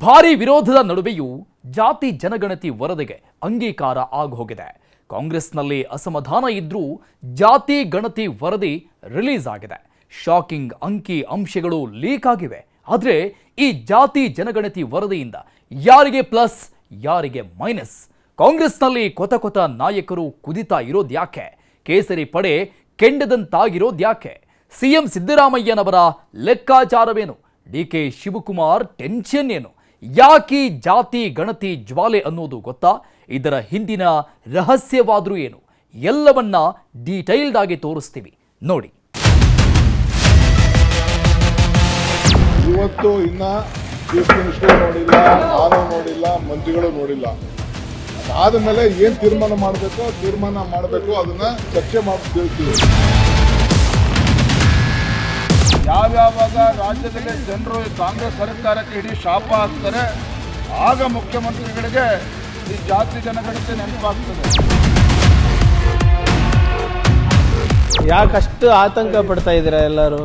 ಭಾರೀ ವಿರೋಧದ ನಡುವೆಯೂ ಜಾತಿ ಜನಗಣತಿ ವರದಿಗೆ ಅಂಗೀಕಾರ ಆಗೋಗಿದೆ. ಕಾಂಗ್ರೆಸ್ನಲ್ಲಿ ಅಸಮಾಧಾನ ಇದ್ರೂ ಜಾತಿ ಗಣತಿ ವರದಿ ರಿಲೀಸ್ ಆಗಿದೆ. ಶಾಕಿಂಗ್ ಅಂಕಿ ಅಂಶಗಳು ಲೀಕ್ ಆಗಿವೆ. ಆದರೆ ಈ ಜಾತಿ ಜನಗಣತಿ ವರದಿಯಿಂದ ಯಾರಿಗೆ ಪ್ಲಸ್ ಯಾರಿಗೆ ಮೈನಸ್? ಕಾಂಗ್ರೆಸ್ನಲ್ಲಿ ಕೊತ ನಾಯಕರು ಕುದಿತಾ ಇರೋದ್ಯಾಕೆ? ಕೇಸರಿ ಪಡೆ ಕೆಂಡದಂತಾಗಿರೋದ್ಯಾಕೆ? ಸಿಎಂ ಸಿದ್ದರಾಮಯ್ಯನವರ ಲೆಕ್ಕಾಚಾರವೇನು? ಡಿಕೆ ಶಿವಕುಮಾರ್ ಟೆನ್ಷನ್ ಏನು? ಯಾಕೆ ಜಾತಿ ಗಣತಿ ಜ್ವಾಲೆ ಅನ್ನೋದು ಗೊತ್ತಾ? ಇದರ ಹಿಂದಿನ ರಹಸ್ಯವಾದ್ರೂ ಏನು? ಎಲ್ಲವನ್ನ ಡೀಟೈಲ್ಡ್ ಆಗಿ ತೋರಿಸ್ತೀವಿ ನೋಡಿ. ಇವತ್ತು ಇನ್ನ ಚೀಫ್ ಮಿನಿಸ್ಟರ್ ನೋಡಿಲ್ಲ, ನಾನು ನೋಡಿಲ್ಲ, ಮಂತ್ರಿಗಳು ನೋಡಿಲ್ಲ. ಆದಮೇಲೆ ಏನು ತೀರ್ಮಾನ ಮಾಡಬೇಕು ಅದನ್ನ ಚರ್ಚೆ ಮಾಡ್ತಿರ್ತೀವಿ. ಯಾವ್ಯಾವಾಗ ರಾಜ್ಯದಲ್ಲಿ ಜನರು ಕಾಂಗ್ರೆಸ್ ಸರ್ಕಾರಕ್ಕೆ ಇಡೀ ಶಾಪ ಹಾಕ್ತಾರೆ, ಆಗ ಮುಖ್ಯಮಂತ್ರಿಗಳಿಗೆ ಈ ಜಾತಿ ಜನಗಣತಿ ನೆನಪಾಗ್ತದೆ. ಯಾಕಷ್ಟು ಆತಂಕ ಪಡ್ತಾ ಇದ್ದೀರಾ ಎಲ್ಲರೂ?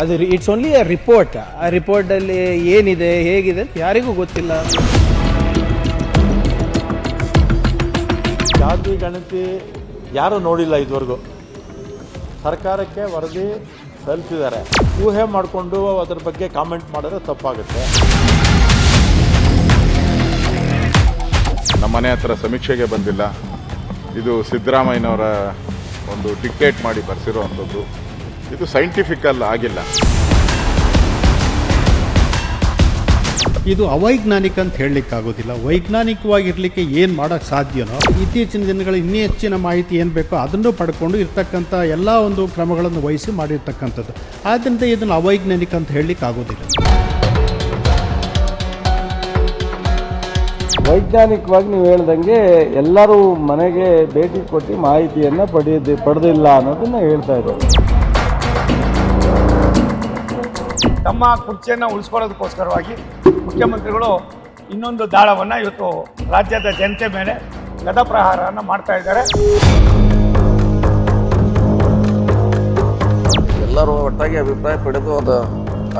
ಅದು ಇಟ್ಸ್ ಓನ್ಲಿ ಎ ರಿಪೋರ್ಟ್. ಆ ರಿಪೋರ್ಟಲ್ಲಿ ಏನಿದೆ ಹೇಗಿದೆ ಅಂತ ಯಾರಿಗೂ ಗೊತ್ತಿಲ್ಲ. ಜಾತಿ ಗಣತಿ ಯಾರೂ ನೋಡಿಲ್ಲ ಇದುವರೆಗೂ. ಸರ್ಕಾರಕ್ಕೆ ವರದಿ ಸಲ್ಲಿಸಿದ್ದಾರೆ. ಊಹೆ ಮಾಡಿಕೊಂಡು ಅದ್ರ ಬಗ್ಗೆ ಕಾಮೆಂಟ್ ಮಾಡಿದ್ರೆ ತಪ್ಪಾಗುತ್ತೆ. ನಮ್ಮನೆ ಹತ್ರ ಸಮೀಕ್ಷೆಗೆ ಬಂದಿಲ್ಲ. ಇದು ಸಿದ್ದರಾಮಯ್ಯನವರ ಒಂದು ಡಿಕ್ಟೇಟ್ ಮಾಡಿ ಬರ್ಸಿರೋವಂಥದ್ದು. ಇದು ಸೈಂಟಿಫಿಕಲ್ ಆಗಿಲ್ಲ. ಇದು ಅವೈಜ್ಞಾನಿಕ ಅಂತ ಹೇಳಲಿಕ್ಕಾಗೋದಿಲ್ಲ. ವೈಜ್ಞಾನಿಕವಾಗಿರಲಿಕ್ಕೆ ಏನು ಮಾಡೋಕ್ಕೆ ಸಾಧ್ಯನೋ ಇತ್ತೀಚಿನ ದಿನಗಳ ಇನ್ನೂ ಹೆಚ್ಚಿನ ಮಾಹಿತಿ ಏನು ಬೇಕೋ ಅದನ್ನು ಪಡ್ಕೊಂಡು ಇರ್ತಕ್ಕಂಥ ಎಲ್ಲ ಒಂದು ಕ್ರಮಗಳನ್ನು ವಹಿಸಿ ಮಾಡಿರ್ತಕ್ಕಂಥದ್ದು. ಆದ್ದರಿಂದ ಇದನ್ನು ಅವೈಜ್ಞಾನಿಕ ಅಂತ ಹೇಳಲಿಕ್ಕಾಗೋದಿಲ್ಲ. ವೈಜ್ಞಾನಿಕವಾಗಿ ನೀವು ಹೇಳ್ದಂಗೆ ಎಲ್ಲರೂ ಮನೆಗೆ ಭೇಟಿ ಕೊಟ್ಟು ಮಾಹಿತಿಯನ್ನು ಪಡೆದಿಲ್ಲ ಅನ್ನೋದನ್ನು ಹೇಳ್ತಾ ಇದ್ದಾರೆ. ತಮ್ಮ ಕುರ್ಚಿಯನ್ನು ಉಳಿಸ್ಕೊಳ್ಳೋದಕ್ಕೋಸ್ಕರವಾಗಿ ಮುಖ್ಯಮಂತ್ರಿಗಳು ಇನ್ನೊಂದು ದಾಳವನ್ನು ಇವತ್ತು ರಾಜ್ಯದ ಜನತೆ ಮೇಲೆ ಗದಾಪ್ರಹಾರವನ್ನು ಮಾಡ್ತಾ ಇದ್ದಾರೆ. ಎಲ್ಲರೂ ಒಟ್ಟಾಗಿ ಅಭಿಪ್ರಾಯ ಪಡೆದು ಅದು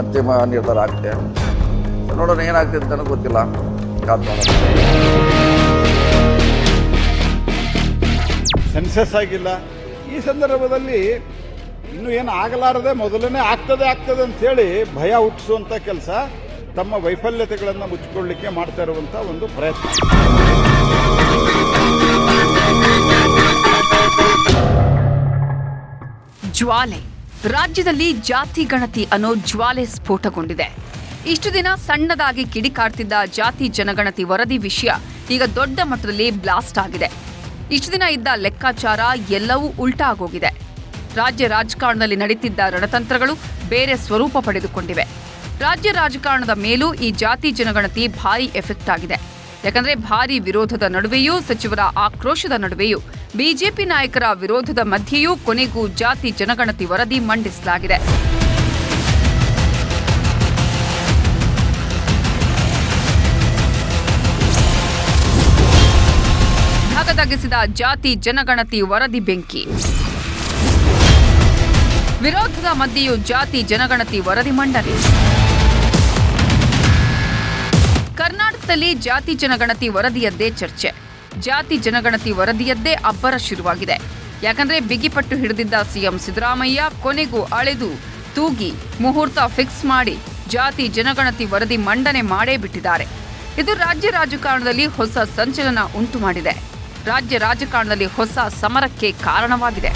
ಅಂತಿಮ ನಿರ್ಧಾರ ಆಗ್ತದೆ. ನೋಡೋಣ ಏನಾಗ್ತದೆ ಅಂತ ಗೊತ್ತಿಲ್ಲ. ಸೆನ್ಸಸ್ ಆಗಿಲ್ಲ. ಈ ಸಂದರ್ಭದಲ್ಲಿ ಇನ್ನೂ ಏನು ಆಗಲಾರದೆ ಮೊದಲನೇ ಆಗ್ತದೆ ಅಂಥೇಳಿ ಭಯ ಹುಟ್ಟಿಸುವಂಥ ಕೆಲಸ ತಮ್ಮ ವೈಫಲ್ಯತೆಗಳನ್ನು ಮುಚ್ಚಿಕೊಳ್ಳಲಿಕ್ಕೆ ಮಾಡ್ತಾ ಇರುವಂಥ ಒಂದು ಪ್ರಯತ್ನ. ಜ್ವಾಲೆ ರಾಜ್ಯದಲ್ಲಿ ಜಾತಿ ಗಣತಿ ಅನ್ನೋ ಜ್ವಾಲೆ ಸ್ಫೋಟಗೊಂಡಿದೆ. ಇಷ್ಟು ದಿನ ಸಣ್ಣದಾಗಿ ಕಿಡಿಕಾಡ್ತಿದ್ದ ಜಾತಿ ಜನಗಣತಿ ವರದಿ ವಿಷಯ ಈಗ ದೊಡ್ಡ ಮಟ್ಟದಲ್ಲಿ ಬ್ಲಾಸ್ಟ್ ಆಗಿದೆ. ಇಷ್ಟು ದಿನ ಇದ್ದ ಲೆಕ್ಕಾಚಾರ ಎಲ್ಲವೂ ಉಲ್ಟಾ ಆಗೋಗಿದೆ. ರಾಜ್ಯ ರಾಜಕಾರಣದಲ್ಲಿ ನಡೀತಿದ್ದ ರಣತಂತ್ರಗಳು ಬೇರೆ ಸ್ವರೂಪ ಪಡೆದುಕೊಂಡಿವೆ. ರಾಜ್ಯ ರಾಜಕಾರಣದ ಮೇಲೂ ಈ ಜಾತಿ ಜನಗಣತಿ ಭಾರಿ ಎಫೆಕ್ಟ್ ಆಗಿದೆ. ಯಾಕಂದ್ರೆ ಭಾರಿ ವಿರೋಧದ ನಡುವೆಯೂ, ಸಚಿವರ ಆಕ್ರೋಶದ ನಡುವೆಯೂ, ಬಿಜೆಪಿ ನಾಯಕರ ವಿರೋಧದ ಮಧ್ಯೆಯೂ ಕೊನೆಗೂ ಜಾತಿ ಜನಗಣತಿ ವರದಿ ಮಂಡಿಸಲಾಗಿದೆ. ಧಗಧಗಿಸಿದ ಜಾತಿ ಜನಗಣತಿ ವರದಿ ಬೆಂಕಿ. ವಿರೋಧದ ಮಧ್ಯೆಯೂ ಜಾತಿ ಜನಗಣತಿ ವರದಿ ಮಂಡನೆ. ಕರ್ನಾಟಕದಲ್ಲಿ ಜಾತಿ ಜನಗಣತಿ ವರದಿಯದ್ದೇ ಚರ್ಚೆ. ಜಾತಿ ಜನಗಣತಿ ವರದಿಯದ್ದೇ ಅಬ್ಬರ ಶುರುವಾಗಿದೆ. ಯಾಕಂದ್ರೆ ಬಿಗಿಪಟ್ಟು ಹಿಡಿದಿದ್ದ ಸಿಎಂ ಸಿದ್ದರಾಮಯ್ಯ ಕೊನೆಗೂ ಅಳೆದು ತೂಗಿ ಮುಹೂರ್ತ ಫಿಕ್ಸ್ ಮಾಡಿ ಜಾತಿ ಜನಗಣತಿ ವರದಿ ಮಂಡನೆ ಮಾಡೇ ಬಿಟ್ಟಿದ್ದಾರೆ. ಇದು ರಾಜ್ಯ ರಾಜಕಾರಣದಲ್ಲಿ ಹೊಸ ಸಂಚಲನ ಉಂಟು ಮಾಡಿದೆ. ರಾಜ್ಯ ರಾಜಕಾರಣದಲ್ಲಿ ಹೊಸ ಸಮರಕ್ಕೆ ಕಾರಣವಾಗಿದೆ.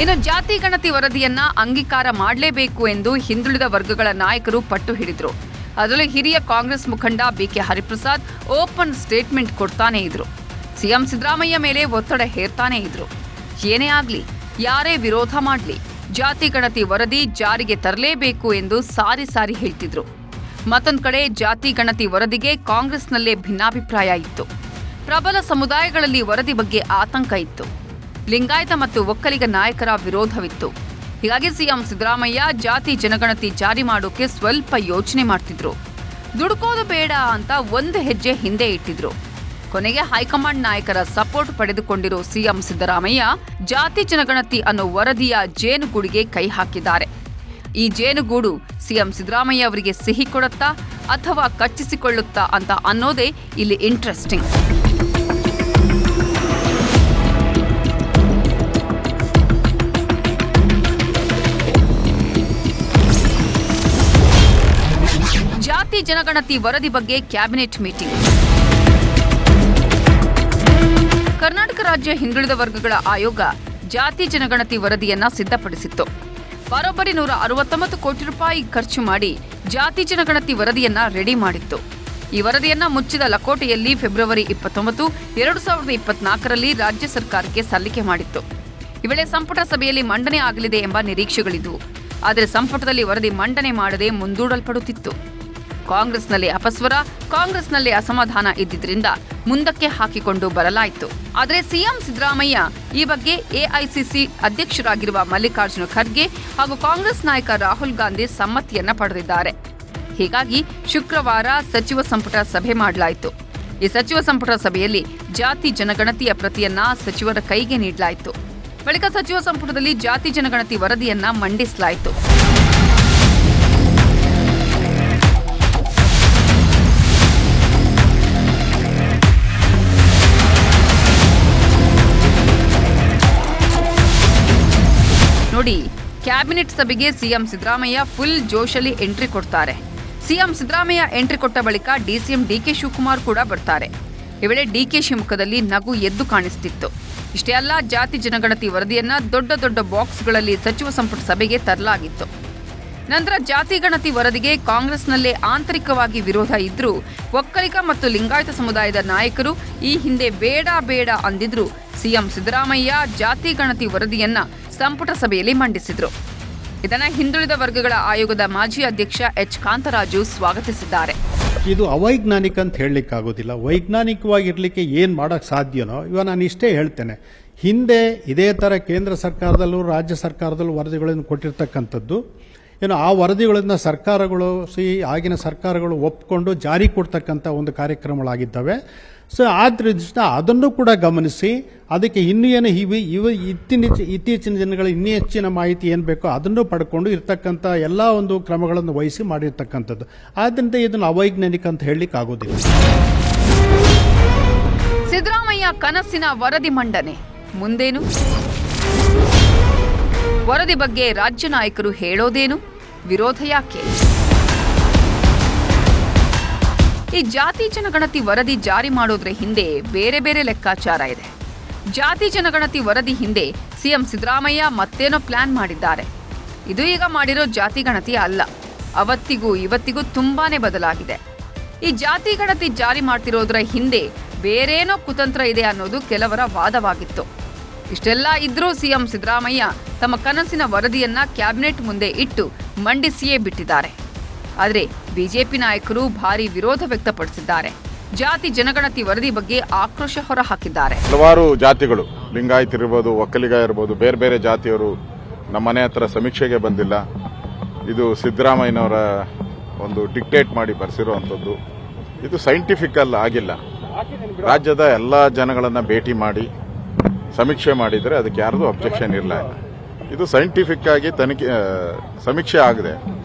ಇನ್ನು ಜಾತಿ ಗಣತಿ ವರದಿಯನ್ನ ಅಂಗೀಕಾರ ಮಾಡಲೇಬೇಕು ಎಂದು ಹಿಂದುಳಿದ ವರ್ಗಗಳ ನಾಯಕರು ಪಟ್ಟು ಹಿಡಿದ್ರು. ಅದರಲ್ಲಿ ಹಿರಿಯ ಕಾಂಗ್ರೆಸ್ ಮುಖಂಡ ಬಿಕೆ ಹರಿಪ್ರಸಾದ್ ಓಪನ್ ಸ್ಟೇಟ್ಮೆಂಟ್ ಕೊಡ್ತಾನೆ ಇದ್ರು. ಸಿಎಂ ಸಿದ್ದರಾಮಯ್ಯ ಮೇಲೆ ಒತ್ತಡ ಹೇರ್ತಾನೆ ಇದ್ರು. ಏನೇ ಆಗ್ಲಿ, ಯಾರೇ ವಿರೋಧ ಮಾಡ್ಲಿ, ಜಾತಿ ಗಣತಿ ವರದಿ ಜಾರಿಗೆ ತರಲೇಬೇಕು ಎಂದು ಸಾರಿ ಹೇಳ್ತಿದ್ರು. ಮತ್ತೊಂದು ಕಡೆ ಜಾತಿ ಗಣತಿ ವರದಿಗೆ ಕಾಂಗ್ರೆಸ್ನಲ್ಲೇ ಭಿನ್ನಾಭಿಪ್ರಾಯ ಇತ್ತು. ಪ್ರಬಲ ಸಮುದಾಯಗಳಲ್ಲಿ ವರದಿ ಬಗ್ಗೆ ಆತಂಕ ಇತ್ತು. ಲಿಂಗಾಯತ ಮತ್ತು ಒಕ್ಕಲಿಗ ನಾಯಕರ ವಿರೋಧವಿತ್ತು. ಹೀಗಾಗಿ ಸಿಎಂ ಸಿದ್ದರಾಮಯ್ಯ ಜಾತಿ ಜನಗಣತಿ ಜಾರಿ ಮಾಡೋಕೆ ಸ್ವಲ್ಪ ಯೋಚನೆ ಮಾಡ್ತಿದ್ರು. ದುಡುಕೋದು ಬೇಡ ಅಂತ ಒಂದು ಹೆಜ್ಜೆ ಹಿಂದೆ ಇಟ್ಟಿದ್ರು. ಕೊನೆಗೆ ಹೈಕಮಾಂಡ್ ನಾಯಕರ ಸಪೋರ್ಟ್ ಪಡೆದುಕೊಂಡಿರೋ ಸಿಎಂ ಸಿದ್ದರಾಮಯ್ಯ ಜಾತಿ ಜನಗಣತಿ ಅನ್ನೋ ವರದಿಯ ಜೇನುಗೂಡಿಗೆ ಕೈ ಹಾಕಿದ್ದಾರೆ. ಈ ಜೇನುಗೂಡು ಸಿಎಂ ಸಿದ್ದರಾಮಯ್ಯ ಅವರಿಗೆ ಸಿಹಿ ಕೊಡುತ್ತಾ ಅಥವಾ ಕಚ್ಚಿಸಿಕೊಳ್ಳುತ್ತಾ ಅಂತ ಅನ್ನೋದೇ ಇಲ್ಲಿ ಇಂಟ್ರೆಸ್ಟಿಂಗ್. ಜಾತಿ ಜನಗಣತಿ ವರದಿ ಬಗ್ಗೆ ಕ್ಯಾಬಿನೆಟ್ ಮೀಟಿಂಗ್. ಕರ್ನಾಟಕ ರಾಜ್ಯ ಹಿಂದುಳಿದ ವರ್ಗಗಳ ಆಯೋಗ ಜಾತಿ ಜನಗಣತಿ ವರದಿಯನ್ನ ಸಿದ್ಧಪಡಿಸಿತ್ತು. ಬರೋಬ್ಬರಿ 169 ಕೋಟಿ ರೂಪಾಯಿ ಖರ್ಚು ಮಾಡಿ ಜಾತಿ ಜನಗಣತಿ ವರದಿಯನ್ನ ರೆಡಿ ಮಾಡಿತ್ತು. ಈ ವರದಿಯನ್ನ ಮುಚ್ಚಿದ ಲಕೋಟೆಯಲ್ಲಿ ಫೆಬ್ರವರಿ 29, 2024ರಲ್ಲಿ ರಾಜ್ಯ ಸರ್ಕಾರಕ್ಕೆ ಸಲ್ಲಿಕೆ ಮಾಡಿತ್ತು. ಈ ವೇಳೆ ಸಂಪುಟ ಸಭೆಯಲ್ಲಿ ಮಂಡನೆ ಆಗಲಿದೆ ಎಂಬ ನಿರೀಕ್ಷೆಗಳಿದ್ದವು. ಆದರೆ ಸಂಪುಟದಲ್ಲಿ ವರದಿ ಮಂಡನೆ ಮಾಡದೆ ಮುಂದೂಡಲ್ಪಡುತ್ತಿತ್ತು. ಕಾಂಗ್ರೆಸ್ನಲ್ಲಿ ಅಪಸ್ವರ, ಕಾಂಗ್ರೆಸ್ನಲ್ಲಿ ಅಸಮಾಧಾನ ಇದ್ದಿದ್ದರಿಂದ ಮುಂದಕ್ಕೆ ಹಾಕಿಕೊಂಡು ಬರಲಾಯಿತು. ಆದರೆ ಸಿಎಂ ಸಿದ್ದರಾಮಯ್ಯ ಈ ಬಗ್ಗೆ ಎಐಸಿಸಿ ಅಧ್ಯಕ್ಷರಾಗಿರುವ ಮಲ್ಲಿಕಾರ್ಜುನ ಖರ್ಗೆ ಹಾಗೂ ಕಾಂಗ್ರೆಸ್ ನಾಯಕ ರಾಹುಲ್ ಗಾಂಧಿ ಸಮ್ಮತಿಯನ್ನ ಪಡೆದಿದ್ದಾರೆ. ಹೀಗಾಗಿ ಶುಕ್ರವಾರ ಸಚಿವ ಸಂಪುಟ ಸಭೆ ಮಾಡಲಾಯಿತು. ಈ ಸಚಿವ ಸಂಪುಟ ಸಭೆಯಲ್ಲಿ ಜಾತಿ ಜನಗಣತಿಯ ಪ್ರತಿಯನ್ನ ಸಚಿವರ ಕೈಗೆ ನೀಡಲಾಯಿತು. ಬಳಿಕ ಸಚಿವ ಸಂಪುಟದಲ್ಲಿ ಜಾತಿ ಜನಗಣತಿ ವರದಿಯನ್ನ ಮಂಡಿಸಲಾಯಿತು. ನೋಡಿ, ಕ್ಯಾಬಿನೆಟ್ ಸಭೆಗೆ ಸಿಎಂ ಸಿದ್ದರಾಮಯ್ಯ ಫುಲ್ ಜೋಶಲ್ಲಿ ಎಂಟ್ರಿ ಕೊಡ್ತಾರೆ. ಸಿಎಂ ಸಿದ್ದರಾಮಯ್ಯ ಎಂಟ್ರಿ ಕೊಟ್ಟ ಬಳಿಕ ಡಿಸಿಎಂ ಡಿಕೆ ಶಿವಕುಮಾರ್ ಕೂಡ ಬರ್ತಾರೆ. ಈ ವೇಳೆ ಡಿಕೆಶಿ ಮುಖದಲ್ಲಿ ನಗು ಎದ್ದು ಕಾಣಿಸ್ತಿತ್ತು. ಇಷ್ಟೇ ಅಲ್ಲ, ಜಾತಿ ಜನಗಣತಿ ವರದಿಯನ್ನ ದೊಡ್ಡ ದೊಡ್ಡ ಬಾಕ್ಸ್ಗಳಲ್ಲಿ ಸಚಿವ ಸಂಪುಟ ಸಭೆಗೆ ತರಲಾಗಿತ್ತು. ನಂತರ ಜಾತಿ ಗಣತಿ ವರದಿಗೆ ಕಾಂಗ್ರೆಸ್ನಲ್ಲೇ ಆಂತರಿಕವಾಗಿ ವಿರೋಧ ಇದ್ರೂ ಒಕ್ಕಲಿಗ ಮತ್ತು ಲಿಂಗಾಯತ ಸಮುದಾಯದ ನಾಯಕರು ಈ ಹಿಂದೆ ಬೇಡ ಬೇಡ ಅಂದಿದ್ರು ಸಿಎಂ ಸಿದ್ದರಾಮಯ್ಯ ಜಾತಿ ಗಣತಿ ವರದಿಯನ್ನ ಸಂಪುಟ ಸಭೆಯಲ್ಲಿ ಮಂಡಿಸಿದ್ರು. ಇದನ್ನ ಹಿಂದುಳಿದ ವರ್ಗಗಳ ಆಯೋಗದ ಮಾಜಿ ಅಧ್ಯಕ್ಷ ಎಚ್ ಕಾಂತರಾಜು ಸ್ವಾಗತಿಸಿದ್ದಾರೆ. ಇದು ಅವೈಜ್ಞಾನಿಕ ಅಂತ ಹೇಳಲಿಕ್ಕಾಗೋದಿಲ್ಲ. ವೈಜ್ಞಾನಿಕವಾಗಿರಲಿಕ್ಕೆ ಏನು ಮಾಡೋಕ್ಕೆ ಸಾಧ್ಯನೋ ಇವಾಗ ನಾನು ಇಷ್ಟೇ ಹೇಳ್ತೇನೆ. ಹಿಂದೆ ಇದೇ ಥರ ಕೇಂದ್ರ ಸರ್ಕಾರದಲ್ಲೂ ರಾಜ್ಯ ಸರ್ಕಾರದಲ್ಲೂ ವರದಿಗಳನ್ನು ಕೊಟ್ಟಿರ್ತಕ್ಕಂಥದ್ದು ಆ ವರದಿಗಳನ್ನು ಸರ್ಕಾರಗಳು ಆಗಿನ ಸರ್ಕಾರಗಳು ಒಪ್ಪಿಕೊಂಡು ಜಾರಿ ಕೊಡ್ತಕ್ಕಂಥ ಒಂದು ಕಾರ್ಯಕ್ರಮಗಳಾಗಿದ್ದಾವೆ. ಸೊ ಆದ್ದರಿಂದ ಅದನ್ನು ಕೂಡ ಗಮನಿಸಿ ಅದಕ್ಕೆ ಇನ್ನೂ ಏನು ಇತ್ತೀಚಿನ ದಿನಗಳ ಇನ್ನೂ ಹೆಚ್ಚಿನ ಮಾಹಿತಿ ಏನು ಬೇಕೋ ಅದನ್ನು ಪಡ್ಕೊಂಡು ಇರ್ತಕ್ಕಂಥ ಎಲ್ಲ ಒಂದು ಕ್ರಮಗಳನ್ನು ವಹಿಸಿ ಮಾಡಿರ್ತಕ್ಕಂಥದ್ದು. ಆದ್ದರಿಂದ ಇದನ್ನು ಅವೈಜ್ಞಾನಿಕ ಅಂತ ಹೇಳಲಿಕ್ಕೆ ಆಗೋದಿಲ್ಲ. ಸಿದ್ದರಾಮಯ್ಯ ಕನಸಿನ ವರದಿ ಮಂಡನೆ ಮುಂದೇನು? ವರದಿ ಬಗ್ಗೆ ರಾಜ್ಯ ನಾಯಕರು ಹೇಳೋದೇನು? ವಿರೋಧ ಯಾಕೆ? ಈ ಜಾತಿ ಜನಗಣತಿ ವರದಿ ಜಾರಿ ಮಾಡೋದ್ರ ಹಿಂದೆ ಬೇರೆ ಬೇರೆ ಲೆಕ್ಕಾಚಾರ ಇದೆ. ಜಾತಿ ಜನಗಣತಿ ವರದಿ ಹಿಂದೆ ಸಿಎಂ ಸಿದ್ದರಾಮಯ್ಯ ಮತ್ತೇನೋ ಪ್ಲಾನ್ ಮಾಡಿದ್ದಾರೆ. ಇದು ಈಗ ಮಾಡಿರೋ ಜಾತಿ ಗಣತಿ ಅಲ್ಲ. ಅವತ್ತಿಗೂ ಇವತ್ತಿಗೂ ತುಂಬಾನೇ ಬದಲಾಗಿದೆ. ಈ ಜಾತಿ ಗಣತಿ ಜಾರಿ ಮಾಡ್ತಿರೋದ್ರ ಹಿಂದೆ ಬೇರೇನೋ ಕುತಂತ್ರ ಇದೆ ಅನ್ನೋದು ಕೆಲವರ ವಾದವಾಗಿತ್ತು. ಇಷ್ಟೆಲ್ಲ ಇದ್ರೂ ಸಿಎಂ ಸಿದ್ದರಾಮಯ್ಯ ತಮ್ಮ ಕನಸಿನ ವರದಿಯನ್ನ ಕ್ಯಾಬಿನೆಟ್ ಮುಂದೆ ಇಟ್ಟು ಮಂಡಿಸಿಯೇ ಬಿಟ್ಟಿದ್ದಾರೆ. ಆದರೆ ಬಿಜೆಪಿ ನಾಯಕರು ಭಾರಿ ವಿರೋಧ ವ್ಯಕ್ತಪಡಿಸಿದ್ದಾರೆ. ಜಾತಿ ಜನಗಣತಿ ವರದಿ ಬಗ್ಗೆ ಆಕ್ರೋಶ ಹೊರಹಾಕಿದ್ದಾರೆ. ಹಲವಾರು ಜಾತಿಗಳು, ಲಿಂಗಾಯತರಿರ್ಬೋದು, ಒಕ್ಕಲಿಗ ಇರ್ಬೋದು, ಬೇರೆ ಬೇರೆ ಜಾತಿಯವರು ನಮ್ಮ ಮನೆ ಹತ್ರ ಸಮೀಕ್ಷೆಗೆ ಬಂದಿಲ್ಲ. ಇದು ಸಿದ್ದರಾಮಯ್ಯನವರ ಒಂದು ಡಿಕ್ಟೇಟ್ ಮಾಡಿ ಬರೆಸಿರುವಂಥದ್ದು. ಇದು ಸೈಂಟಿಫಿಕಲ್ ಆಗಿಲ್ಲ. ರಾಜ್ಯದ ಎಲ್ಲ ಜನಗಳನ್ನ ಭೇಟಿ ಮಾಡಿ ಸಮೀಕ್ಷೆ ಮಾಡಿದರೆ ಅದಕ್ಕೆ ಯಾರ್ದು ಅಬ್ಜೆಕ್ಷನ್ ಇಲ್ಲ. ಇದು ಸೈಂಟಿಫಿಕ್ ಆಗಿ ಸಮೀಕ್ಷೆ ಆಗಿದೆ.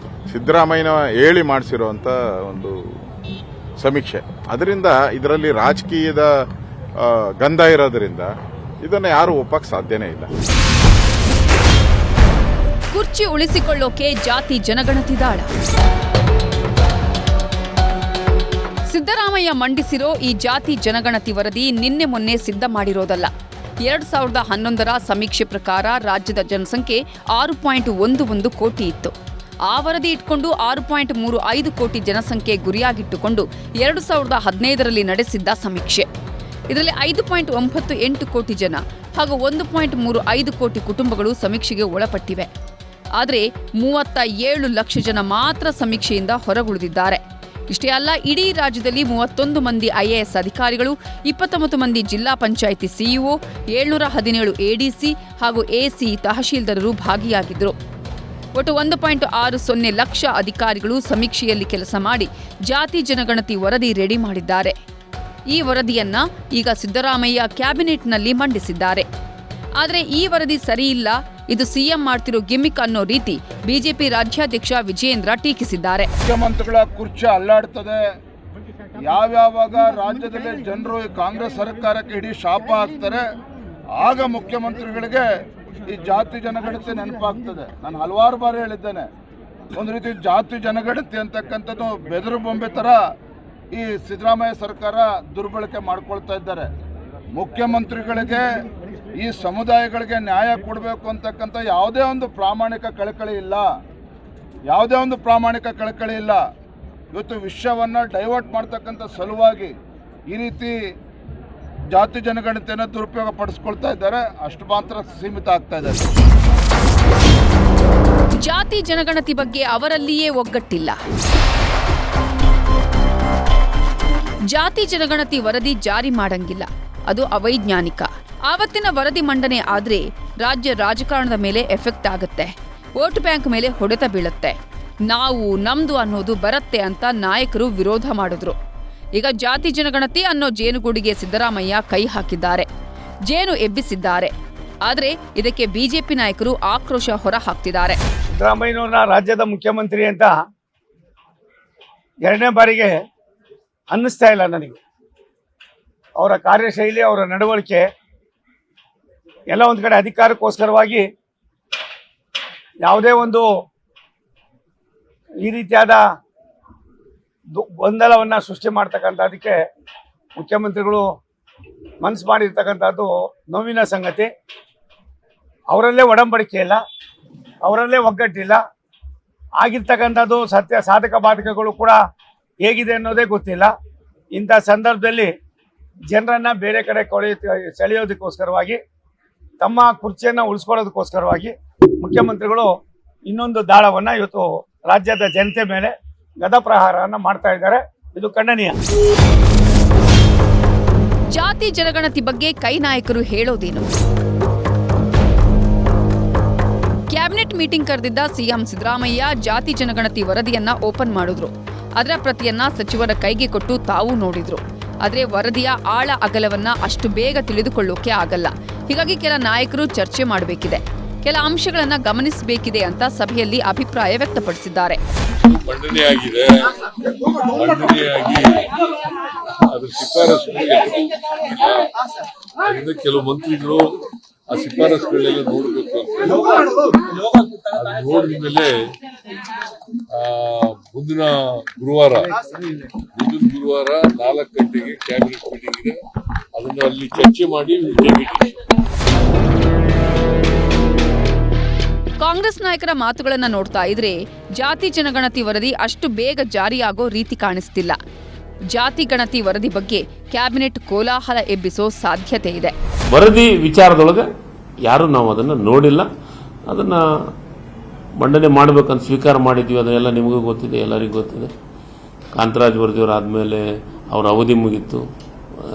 ಸಿದ್ದರಾಮಯ್ಯನ ಹೇಳಿ ಮಾಡಿಸಿರುವಂತ ಒಂದು ಸಮೀಕ್ಷೆ. ಅದರಿಂದ ಇದರಲ್ಲಿ ರಾಜಕೀಯದ ಗಂಧ ಇರೋದ್ರಿಂದ ಇದನ್ನು ಯಾರು ಒಪ್ಪಕ್ಕೆ ಸಾಧ್ಯನೇ ಇಲ್ಲ. ಕುರ್ಚಿ ಉಳಿಸಿಕೊಳ್ಳೋಕೆ ಜಾತಿ ಜನಗಣತಿ ದಾಳ. ಸಿದ್ದರಾಮಯ್ಯ ಮಂಡಿಸಿರೋ ಈ ಜಾತಿ ಜನಗಣತಿ ವರದಿ ನಿನ್ನೆ ಮೊನ್ನೆ ಸಿದ್ಧ ಮಾಡಿರೋದಲ್ಲ. 2011ರ ಸಮೀಕ್ಷೆ ಪ್ರಕಾರ ರಾಜ್ಯದ ಜನಸಂಖ್ಯೆ 6.11 ಕೋಟಿ ಇತ್ತು. ಆ ವರದಿ ಇಟ್ಕೊಂಡು 6.35 ಕೋಟಿ ಜನಸಂಖ್ಯೆ ಗುರಿಯಾಗಿಟ್ಟುಕೊಂಡು 2015ರಲ್ಲಿ ನಡೆಸಿದ್ದ ಸಮೀಕ್ಷೆ. ಇದರಲ್ಲಿ 5.98 ಕೋಟಿ ಜನ ಹಾಗೂ 1.35 ಕೋಟಿ ಕುಟುಂಬಗಳು ಸಮೀಕ್ಷೆಗೆ ಒಳಪಟ್ಟಿವೆ. ಆದರೆ 37 ಲಕ್ಷ ಜನ ಮಾತ್ರ ಸಮೀಕ್ಷೆಯಿಂದ ಹೊರಗುಳಿದಿದ್ದಾರೆ. ಇಷ್ಟೇ ಅಲ್ಲ, ಇಡೀ ರಾಜ್ಯದಲ್ಲಿ 31 ಮಂದಿ ಐಎಎಸ್ ಅಧಿಕಾರಿಗಳು, 29 ಮಂದಿ ಜಿಲ್ಲಾ ಪಂಚಾಯಿತಿ ಸಿಇಒ, 717 ಎಡಿಸಿ ಹಾಗೂ ಎಸಿ ತಹಶೀಲ್ದಾರರು ಭಾಗಿಯಾಗಿದ್ದರು. ಒಟ್ಟು 1.60 ಲಕ್ಷ ಅಧಿಕಾರಿಗಳು ಸಮೀಕ್ಷೆಯಲ್ಲಿ ಕೆಲಸ ಮಾಡಿ ಜಾತಿ ಜನಗಣತಿ ವರದಿ ರೆಡಿ ಮಾಡಿದ್ದಾರೆ. ಈ ವರದಿಯನ್ನ ಈಗ ಸಿದ್ದರಾಮಯ್ಯ ಕ್ಯಾಬಿನೆಟ್ನಲ್ಲಿ ಮಂಡಿಸಿದ್ದಾರೆ. ಆದರೆ ಈ ವರದಿ ಸರಿಯಿಲ್ಲ, ಇದು ಸಿಎಂ ಮಾಡ್ತಿರೋ ಗಿಮಿಕ್ ಅನ್ನೋ ರೀತಿ ಬಿಜೆಪಿ ರಾಜ್ಯಾಧ್ಯಕ್ಷ ವಿಜಯೇಂದ್ರ ಟೀಕಿಸಿದ್ದಾರೆ. ಮುಖ್ಯಮಂತ್ರಿಗಳ ಕುರ್ಚಿ ಅಲ್ಲಾಡ್ತದೆ. ಯಾವ್ಯಾವಾಗ ರಾಜ್ಯದಲ್ಲಿ ಜನರು ಕಾಂಗ್ರೆಸ್ ಸರ್ಕಾರಕ್ಕೆ ಇಡೀ ಶಾಪ ಹಾಕ್ತಾರೆ, ಆಗ ಮುಖ್ಯಮಂತ್ರಿಗಳಿಗೆ ಈ ಜಾತಿ ಜನಗಣತಿ ನೆನಪಾಗ್ತದೆ. ನಾನು ಹಲವಾರು ಬಾರಿ ಹೇಳಿದ್ದೇನೆ, ಒಂದು ರೀತಿ ಜಾತಿ ಜನಗಣತಿ ಅಂತಕ್ಕಂಥದ್ದು ಬೆದರು ಬೊಂಬೆ ಥರ ಈ ಸಿದ್ದರಾಮಯ್ಯ ಸರ್ಕಾರ ದುರ್ಬಳಕೆ ಮಾಡ್ಕೊಳ್ತಾ ಇದ್ದಾರೆ. ಮುಖ್ಯಮಂತ್ರಿಗಳಿಗೆ ಈ ಸಮುದಾಯಗಳಿಗೆ ನ್ಯಾಯ ಕೊಡಬೇಕು ಅಂತಕ್ಕಂಥ ಯಾವುದೇ ಒಂದು ಪ್ರಾಮಾಣಿಕ ಕಳಕಳಿ ಇಲ್ಲ. ಇವತ್ತು ವಿಷಯವನ್ನು ಡೈವರ್ಟ್ ಮಾಡ್ತಕ್ಕಂಥ ಸಲುವಾಗಿ ಈ ರೀತಿ ಜಾತಿ ಜನಗಣತಿಯನ್ನು ದುರುಪಯೋಗ ಪಡಿಸ್ಕೊಳ್ತಾ ಇದ್ದಾರೆ. ಅಷ್ಟು ಮಾತ್ರ ಸೀಮಿತ ಆಗ್ತಾ ಇದೆ. ಜಾತಿ ಜನಗಣತಿ ಬಗ್ಗೆ ಅವರಲ್ಲಿಯೇ ಒಗ್ಗಟ್ಟಿಲ್ಲ. ಜಾತಿ ಜನಗಣತಿ ವರದಿ ಜಾರಿ ಮಾಡಂಗಿಲ್ಲ, ಅದು ಅವೈಜ್ಞಾನಿಕ. ಆವತ್ತಿನ ವರದಿ ಮಂಡನೆ ಆದ್ರೆ ರಾಜ್ಯ ರಾಜಕಾರಣದ ಮೇಲೆ ಎಫೆಕ್ಟ್ ಆಗುತ್ತೆ, ವೋಟ್ ಬ್ಯಾಂಕ್ ಮೇಲೆ ಹೊಡೆತ ಬೀಳುತ್ತೆ, ನಾವು ನಮ್ದು ಅನ್ನೋದು ಬರುತ್ತೆ ಅಂತ ನಾಯಕರು ವಿರೋಧ ಮಾಡಿದ್ರು. ಈಗ ಜಾತಿ ಜನಗಣತಿ ಅನ್ನೋ ಜೇನುಗೂಡಿಗೆ ಸಿದ್ದರಾಮಯ್ಯ ಕೈ ಹಾಕಿದ್ದಾರೆ, ಜೇನು ಎಬ್ಬಿಸಿದ್ದಾರೆ. ಆದರೆ ಇದಕ್ಕೆ ಬಿಜೆಪಿ ನಾಯಕರು ಆಕ್ರೋಶ ಹೊರ ಹಾಕ್ತಿದ್ದಾರೆ. ಸಿದ್ದರಾಮಯ್ಯನವ್ರನ್ನ ರಾಜ್ಯದ ಮುಖ್ಯಮಂತ್ರಿ ಅಂತ ಎರಡನೇ ಬಾರಿಗೆ ಅನ್ನಿಸ್ತಾ ಇಲ್ಲ ನನಗೆ. ಅವರ ಕಾರ್ಯಶೈಲಿ, ಅವರ ನಡವಳಿಕೆ ಎಲ್ಲ ಒಂದು ಕಡೆ ಅಧಿಕಾರಕ್ಕೋಸ್ಕರವಾಗಿ ಯಾವುದೇ ಒಂದು ಈ ರೀತಿಯಾದ ಗೊಂದಲವನ್ನು ಸೃಷ್ಟಿ ಮಾಡ್ತಕ್ಕಂಥದ್ದಕ್ಕೆ ಮುಖ್ಯಮಂತ್ರಿಗಳು ಮನಸ್ಸು ಮಾಡಿರ್ತಕ್ಕಂಥದ್ದು ನೋವಿನ ಸಂಗತಿ. ಅವರಲ್ಲೇ ಒಡಂಬಡಿಕೆ ಇಲ್ಲ, ಅವರಲ್ಲೇ ಒಗ್ಗಟ್ಟಿಲ್ಲ. ಆಗಿರ್ತಕ್ಕಂಥದ್ದು ಸಾಧಕ ಬಾಧಕಗಳು ಕೂಡ ಹೇಗಿದೆ ಅನ್ನೋದೇ ಗೊತ್ತಿಲ್ಲ. ಇಂಥ ಸಂದರ್ಭದಲ್ಲಿ ಜನರನ್ನು ಬೇರೆ ಕಡೆ ಸೆಳೆಯೋದಕ್ಕೋಸ್ಕರವಾಗಿ, ತಮ್ಮ ಕುರ್ಚಿಯನ್ನು ಉಳಿಸ್ಕೊಳ್ಳೋದಕ್ಕೋಸ್ಕರವಾಗಿ ಮುಖ್ಯಮಂತ್ರಿಗಳು ಇನ್ನೊಂದು ದಾಳವನ್ನು ಇವತ್ತು ರಾಜ್ಯದ ಜನತೆ ಮೇಲೆ ಗದಾಪ್ರಹಾರವನ್ನು ಮಾಡ್ತಾ ಇದ್ದಾರೆ. ಇದು ಖಂಡನೀಯ. ಜಾತಿ ಜನಗಣತಿ ಬಗ್ಗೆ ಕೈ ನಾಯಕರು ಹೇಳೋದೇನು? ಕ್ಯಾಬಿನೆಟ್ ಮೀಟಿಂಗ್ ಕರೆದಿದ್ದ ಸಿಎಂ ಸಿದ್ದರಾಮಯ್ಯ ಜಾತಿ ಜನಗಣತಿ ವರದಿಯನ್ನ ಓಪನ್ ಮಾಡಿದ್ರು. ಅದರ ಪ್ರತಿಯನ್ನ ಸಚಿವರ ಕೈಗೆ ಕೊಟ್ಟು ತಾವು ನೋಡಿದ್ರು. ಆದರೆ ವರದಿಯ ಆಳ ಅಗಲವನ್ನ ಅಷ್ಟು ಬೇಗ ತಿಳಿದುಕೊಳ್ಳೋಕೆ ಆಗಲ್ಲ. ಹೀಗಾಗಿ ಕೆಲ ನಾಯಕರು ಚರ್ಚೆ ಮಾಡಬೇಕಿದೆ, ಕೆಲ ಅಂಶಗಳನ್ನ ಗಮನಿಸಬೇಕಿದೆ ಅಂತ ಸಭೆಯಲ್ಲಿ ಅಭಿಪ್ರಾಯ ವ್ಯಕ್ತಪಡಿಸಿದ್ದಾರೆ. ಮಂಡನೆಯಾಗಿ ಅದ್ರ ಶಿಫಾರಸು ಕೆಲವು ಮಂತ್ರಿಗಳು ಆ ಶಿಫಾರಸುಗಳೆಲ್ಲ ನೋಡಬೇಕು ಅಂತ ನೋಡಿದ ಮೇಲೆ ಮುಂದಿನ ಗುರುವಾರ 4 ಗಂಟೆಗೆ ಕ್ಯಾಬಿನೆಟ್ ಮೀಟಿಂಗ್ ಇದೆ. ಅದನ್ನು ಅಲ್ಲಿ ಚರ್ಚೆ ಮಾಡಿ ಕಾಂಗ್ರೆಸ್ ನಾಯಕರ ಮಾತುಗಳನ್ನ ನೋಡ್ತಾ ಇದ್ರೆ ಜಾತಿ ಜನಗಣತಿ ವರದಿ ಅಷ್ಟು ಬೇಗ ಜಾರಿಯಾಗೋ ರೀತಿ ಕಾಣಿಸ್ತಿಲ್ಲ. ಜಾತಿ ಗಣತಿ ವರದಿ ಬಗ್ಗೆ ಕ್ಯಾಬಿನೆಟ್ ಕೋಲಾಹಲ ಎಬ್ಬಿಸೋ ಸಾಧ್ಯತೆ ಇದೆ. ವರದಿ ವಿಚಾರದೊಳಗೆ ಯಾರು ನಾವು ಅದನ್ನು ನೋಡಿಲ್ಲ, ಅದನ್ನ ಮಂಡನೆ ಮಾಡಬೇಕಂತ ಸ್ವೀಕಾರ ಮಾಡಿದ್ವಿ. ಅದನ್ನೆಲ್ಲ ನಿಮಗೂ ಗೊತ್ತಿದೆ, ಎಲ್ಲರಿಗೂ ಗೊತ್ತಿದೆ. ಕಾಂತರಾಜ್ ವರದಿಯವರು ಆದಮೇಲೆ ಅವರ ಅವಧಿ ಮುಗಿತ್ತು.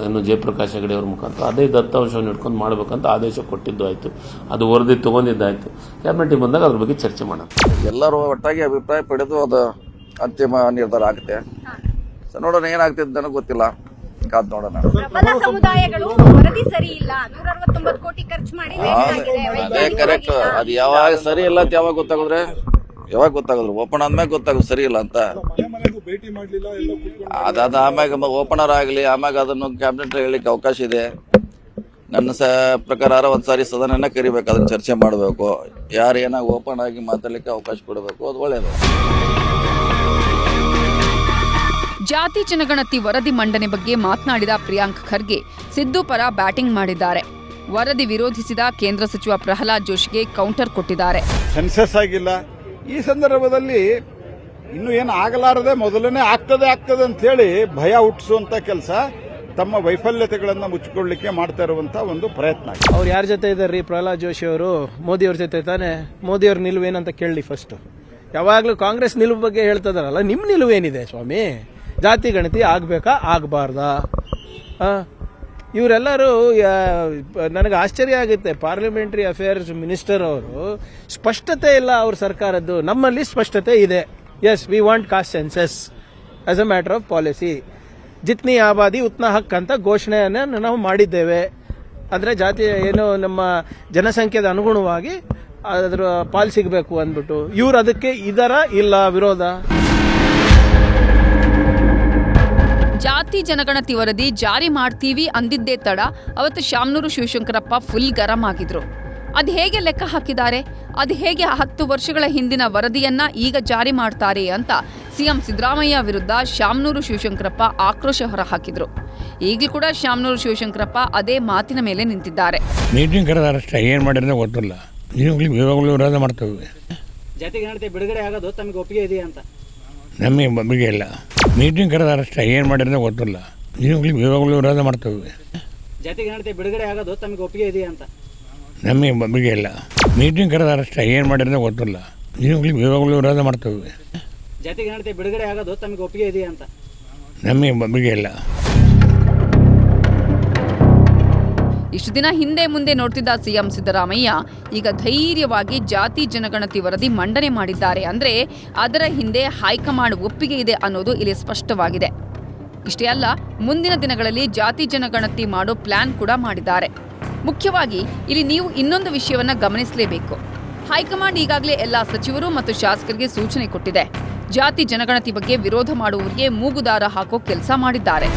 ಇನ್ನು ಜಯಪ್ರಕಾಶ್ ಹೆಗಡೆ ಅವ್ರ ಮುಖಾಂತರ ಅದೇ ದತ್ತಾಂಶವನ್ನು ಇಟ್ಕೊಂಡು ಮಾಡಬೇಕಂತ ಆದೇಶ ಕೊಟ್ಟಿದ್ದು ಆಯಿತು. ಅದು ವರದಿ ತಗೊಂಡಿದ್ದಾಯಿತು. ಕ್ಯಾಬಿನೆಟ್ಗೆ ಬಂದಾಗ ಅದ್ರ ಬಗ್ಗೆ ಚರ್ಚೆ ಮಾಡೋಣ. ಎಲ್ಲರೂ ಒಟ್ಟಾಗಿ ಅಭಿಪ್ರಾಯ ಪಡೆದು ಅದು ಅಂತಿಮ ನಿರ್ಧಾರ ಆಗುತ್ತೆ. ನೋಡೋಣ ಏನಾಗ್ತಿದೆ ನನಗೆ ಗೊತ್ತಿಲ್ಲ, ಕಾದ್ ನೋಡೋಣ. ಸಮುದಾಯಗಳು ವರದಿ ಸರಿ ಇಲ್ಲ, 169 ಕೋಟಿ ಖರ್ಚು ಮಾಡಿ ಅದೇ ಕರೆಕ್ಟ್. ಅದು ಯಾವಾಗ ಸರಿ ಇಲ್ಲ ಅಂತ ಯಾವಾಗ ಗೊತ್ತಾಗೋದು ಓಪನ್ ಆದ್ಮೇಲೆ ಗೊತ್ತಾಗೋದು ಸರಿ ಇಲ್ಲ ಅಂತ. ಅದಾದ ಆಮ್ಯಾಗ ಓಪನರ್ ಆಗಲಿ, ಆಮ್ಯಾಗ ಅದನ್ನು ಕ್ಯಾಬಿನೆಟ್ ಹೇಳಲಿಕ್ಕೆ ಅವಕಾಶ ಇದೆ. ನನ್ನ ಪ್ರಕಾರ ಒಂದ್ಸಾರಿ ಸದನ ಕರಿಬೇಕು, ಅದನ್ನ ಚರ್ಚೆ ಮಾಡಬೇಕು. ಯಾರು ಏನಾಗ ಓಪನ್ ಆಗಿ ಮಾತಾಡ್ಲಿಕ್ಕೆ ಅವಕಾಶ ಕೊಡಬೇಕು, ಅದು ಒಳ್ಳೆಯದು. ಜಾತಿ ಜನಗಣತಿ ವರದಿ ಮಂಡನೆ ಬಗ್ಗೆ ಮಾತನಾಡಿದ ಪ್ರಿಯಾಂಕ್ ಖರ್ಗೆ ಸಿದ್ದು ಪರ ಬ್ಯಾಟಿಂಗ್ ಮಾಡಿದ್ದಾರೆ. ವರದಿ ವಿರೋಧಿಸಿದ ಕೇಂದ್ರ ಸಚಿವ ಪ್ರಹ್ಲಾದ್ ಜೋಶಿಗೆ ಕೌಂಟರ್ ಕೊಟ್ಟಿದ್ದಾರೆ. ಸೆನ್ಸಸ್ ಆಗಿಲ್ಲ, ಈ ಸಂದರ್ಭದಲ್ಲಿ ಇನ್ನು ಏನು ಆಗಲಾರದೆ ಮೊದಲನೇ ಆಗ್ತದೆ ಅಂತ ಹೇಳಿ ಭಯ ಹುಟ್ಟಿಸುವಂತ ಕೆಲಸ ತಮ್ಮ ವೈಫಲ್ಯತೆಗಳನ್ನು ಮುಚ್ಚಿಕೊಳ್ಳಲಿಕ್ಕೆ ಮಾಡ್ತಾ ಇರುವಂತಹ ಒಂದು ಪ್ರಯತ್ನ. ಅವ್ರು ಯಾರ ಜೊತೆ ಇದ್ದಾರ್ರಿ? ಪ್ರಹ್ಲಾದ್ ಜೋಶಿ ಅವರು ಮೋದಿ ಅವ್ರ ಜೊತೆ ತಾನೆ. ಮೋದಿ ಅವ್ರ ನಿಲುವು ಏನಂತ ಕೇಳಲಿ ಫಸ್ಟ್. ಯಾವಾಗ್ಲೂ ಕಾಂಗ್ರೆಸ್ ನಿಲುವು ಬಗ್ಗೆ ಹೇಳ್ತದಾರಲ್ಲ, ನಿಮ್ ನಿಲುವೇನಿದೆ ಸ್ವಾಮಿ? ಜಾತಿ ಗಣತಿ ಆಗ್ಬೇಕಾ ಆಗಬಾರ್ದಾ? ಇವರೆಲ್ಲರೂ ನನಗೆ ಆಶ್ಚರ್ಯ ಆಗುತ್ತೆ. ಪಾರ್ಲಿಮೆಂಟರಿ ಅಫೇರ್ಸ್ ಮಿನಿಸ್ಟರ್ ಅವರು ಸ್ಪಷ್ಟತೆ ಇಲ್ಲ ಅವ್ರ ಸರ್ಕಾರದ್ದು. ನಮ್ಮಲ್ಲಿ ಸ್ಪಷ್ಟತೆ ಇದೆ. Yes, we want caste census as a matter of policy. ಜಿತ್ನಿ ಆಬಾದಿ ಉತ್ನಾ ಹಕ್ ಅಂತ ಘೋಷಣೆಯನ್ನು ನಾವು ಮಾಡಿದ್ದೇವೆ. ಅಂದರೆ ಜಾತಿ ಏನು ನಮ್ಮ ಜನಸಂಖ್ಯೆಗೆ ಅನುಗುಣವಾಗಿ ಅದರ ಪಾಲು ಸಿಗಬೇಕು ಅಂದ್ಬಿಟ್ಟು ಇವ್ರು ಅದಕ್ಕೆ ಇದರ ಇಲ್ಲ ವಿರೋಧ. ಜಾತಿ ಜನಗಣತಿ ವರದಿ ಜಾರಿ ಮಾಡ್ತೀವಿ ಅಂದಿದ್ದೇ ತಡ ಅವತ್ತು ಶಾಮನೂರು ಶಿವಶಂಕರಪ್ಪ ಫುಲ್ ಗರಂ ಆಗಿದ್ರು. ಅದು ಹೇಗೆ ಲೆಕ್ಕ ಹಾಕಿದ್ದಾರೆ, ಅದು ಹೇಗೆ 10 ವರ್ಷಗಳ ಹಿಂದಿನ ವರದಿಯನ್ನ ಈಗ ಜಾರಿ ಮಾಡ್ತಾರೆ ಅಂತ ಸಿಎಂ ಸಿದ್ದರಾಮಯ್ಯ ವಿರುದ್ಧ ಶಾಮನೂರು ಶಿವಶಂಕರಪ್ಪ ಆಕ್ರೋಶ ಹೊರಹಾಕಿದ್ರು. ಈಗಲೂ ಕೂಡ ಶಾಮನೂರು ಶಿವಶಂಕರಪ್ಪ ಅದೇ ಮಾತಿನ ಮೇಲೆ ನಿಂತಿದ್ದಾರೆ. ಮೀಟಿಂಗ್ ಕರೆದಾರಷ್ಟೇ, ಏನು ಮಾಡಿದ್ರೆ ಗೊತ್ತಿಲ್ಲ. ಇವಾಗಲೂ ವಿರೋಧ ಮಾಡ್ತೇವೆ. ಜಾತಿ ಗಣತಿ ಬಿಡುಗಡೆ ಆಗೋದು ತಮಗೆ ಒಪ್ಪಿಗೆ ಇದೆಯಾ ಅಂತ? ನಮಗೆ ಒಪ್ಪಿಗೆ ಇಲ್ಲ. ಮೀಟಿಂಗ್ ಕರೆದಾರಷ್ಟೇ, ಏನು ಮಾಡಿದ್ರೆ ಗೊತ್ತಿಲ್ಲ. ಇವಾಗಲೂ ವಿರೋಧ ಮಾಡ್ತೇವೆ. ಜಾತಿ ಗಣತಿ ಬಿಡುಗಡೆ ಆಗೋದು ತಮಗೆ ಒಪ್ಪಿಗೆ ಇದೆಯಾ ಅಂತ? ನಮಗೆ ಒಪ್ಪಿಗೆ ಇಲ್ಲ. ಮೀಟಿಂಗ್ ಕರೆದಾರಷ್ಟೇ, ಏನು ಮಾಡಿದ್ರೆ ಗೊತ್ತಿಲ್ಲ. ಇವಾಗಲೂ ವಿರೋಧ ಮಾಡ್ತೇವೆ. ಜಾತಿ ಗಣತಿ ಬಿಡುಗಡೆ ಆಗೋದು ತಮಗೆ ಒಪ್ಪಿಗೆ ಇದೆಯಾ ಅಂತ? ನಮಗೆ ಒಪ್ಪಿಗೆ ಇಲ್ಲ. ಇಷ್ಟು ದಿನ ಹಿಂದೆ ಮುಂದೆ ನೋಡ್ತಿದ್ದ ಸಿಎಂ ಸಿದ್ದರಾಮಯ್ಯ ಈಗ ಧೈರ್ಯವಾಗಿ ಜಾತಿ ಜನಗಣತಿ ವರದಿ ಮಂಡನೆ ಮಾಡಿದ್ದಾರೆ. ಅಂದರೆ ಅದರ ಹಿಂದೆ ಹೈಕಮಾಂಡ್ ಒಪ್ಪಿಗೆ ಇದೆ ಅನ್ನೋದು ಇಲ್ಲಿ ಸ್ಪಷ್ಟವಾಗಿದೆ. ಇಷ್ಟೇ ಅಲ್ಲ, ಮುಂದಿನ ದಿನಗಳಲ್ಲಿ ಜಾತಿ ಜನಗಣತಿ ಮಾಡೋ ಪ್ಲಾನ್ ಕೂಡ ಮಾಡಿದ್ದಾರೆ. ಮುಖ್ಯವಾಗಿ ಇಲ್ಲಿ ನೀವು ಇನ್ನೊಂದು ವಿಷಯವನ್ನ ಗಮನಿಸಲೇಬೇಕು. ಹೈಕಮಾಂಡ್ ಈಗಾಗಲೇ ಎಲ್ಲ ಸಚಿವರು ಮತ್ತು ಶಾಸಕರಿಗೆ ಸೂಚನೆ ಕೊಟ್ಟಿದೆ. ಜಾತಿ ಜನಗಣತಿ ಬಗ್ಗೆ ವಿರೋಧ ಮಾಡುವವರಿಗೆ ಮೂಗುದಾರ ಹಾಕೋ ಕೆಲಸ ಮಾಡಿದ್ದಾರೆ.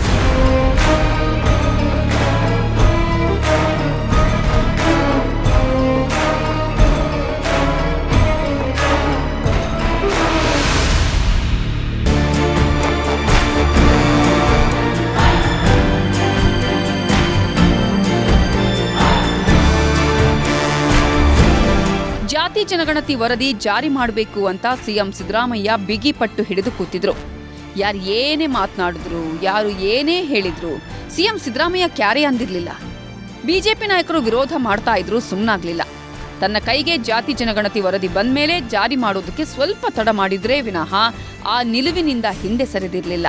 ಜಾತಿ ಜನಗಣತಿ ವರದಿ ಜಾರಿ ಮಾಡಬೇಕು ಅಂತ ಸಿಎಂ ಸಿದ್ದರಾಮಯ್ಯ ಬಿಗಿ ಪಟ್ಟು ಹಿಡಿದು ಕೂತಿದ್ರು. ಯಾರು ಏನೇ ಮಾತನಾಡಿದ್ರು, ಯಾರು ಏನೇ ಹೇಳಿದ್ರು, ಸಿಎಂ ಸಿದ್ದರಾಮಯ್ಯ ಕ್ಯಾರೆ ಅಂದಿರ್ಲಿಲ್ಲ. ಬಿಜೆಪಿ ನಾಯಕರು ವಿರೋಧ ಮಾಡ್ತಾ ಇದ್ರು, ಸುಮ್ಮನಾಗ್ಲಿಲ್ಲ. ತನ್ನ ಕೈಗೆ ಜಾತಿ ಜನಗಣತಿ ವರದಿ ಬಂದ ಮೇಲೆ ಜಾರಿ ಮಾಡೋದಕ್ಕೆ ಸ್ವಲ್ಪ ತಡ ಮಾಡಿದ್ರೆ ವಿನಃ ಆ ನಿಲುವಿನಿಂದ ಹಿಂದೆ ಸರಿದಿರಲಿಲ್ಲ.